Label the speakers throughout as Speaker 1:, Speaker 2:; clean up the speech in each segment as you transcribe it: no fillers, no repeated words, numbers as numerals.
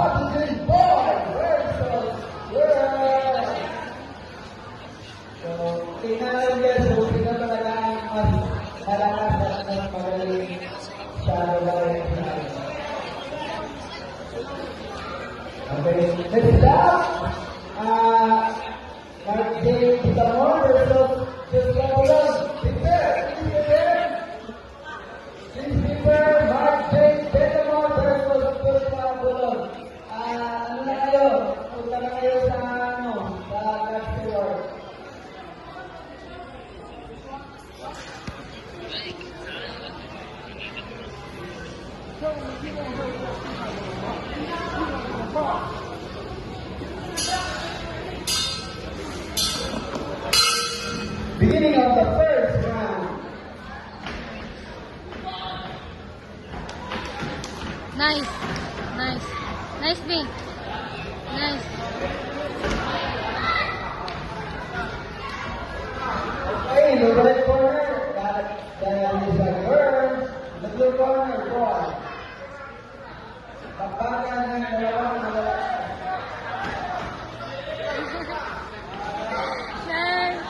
Speaker 1: Positive boy versus girl. So, tingnan guys, so sino talaga ang mas malakas at mas magaling sa lalaki. Okay, next up, Mark James Zamor versus Joshua Bulon. Prepare, Mark James Zamor versus Joshua Bulon. Ano na kayo? Punta na kayo sa God's Reward. Beginning of the first round.
Speaker 2: Nice. Nice. Nice, B. Nice.
Speaker 1: Okay, in the red corner, that is a girl. The blue corner, boy. Pagbagan ng dalawang lalaki.
Speaker 2: Nice.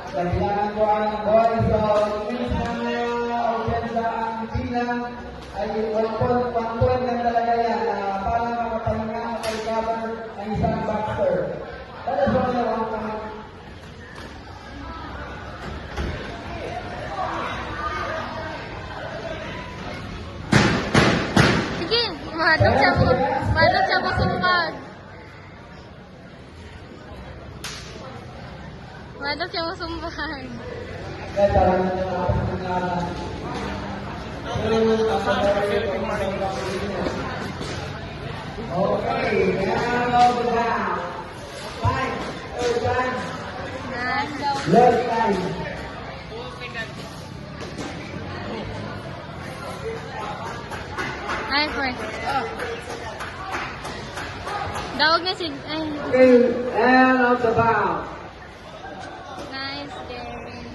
Speaker 1: Kailangan ko ang boy. So, inis na opensa ang bilang ay 1 point lang talaga yan para makapahinga at recover ang isang boxer. That is only 1 point.
Speaker 2: Sige, madok siya mo sumbag. Madok siya mo sumbag.
Speaker 1: Kaya parang okay, now the round. Time, third time. Left time.
Speaker 2: Ay, first. Dawag na si... Ay.
Speaker 1: Okay, and of the bound.
Speaker 2: Nice, Darren.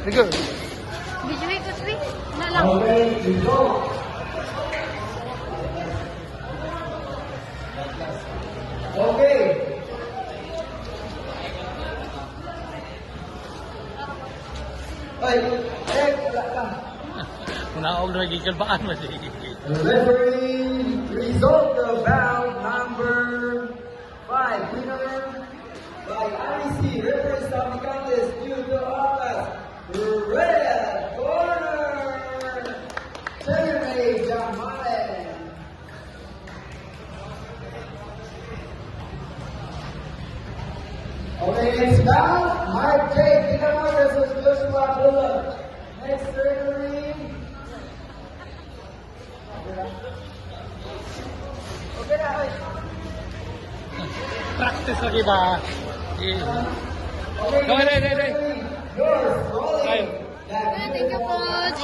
Speaker 3: The girl.
Speaker 2: Bijuwi ko, Swi. Na lang.
Speaker 1: Okay, you go. Okay. Ay, wala ka.
Speaker 3: Naog na gikalbaan mo siya.
Speaker 1: The referee result of bout number 5. Winner by IC Rivers of the contest due to office. Red corner. Jeremy Jamale. Okay, next bout, Mark J. Pinama versus Joshua Bulon. Next referee. Okay na, okay.
Speaker 3: Practice lagi ba?
Speaker 1: Okay,
Speaker 3: Dai.
Speaker 1: yours, rolling.
Speaker 3: Ay.
Speaker 2: Thank you, Coach.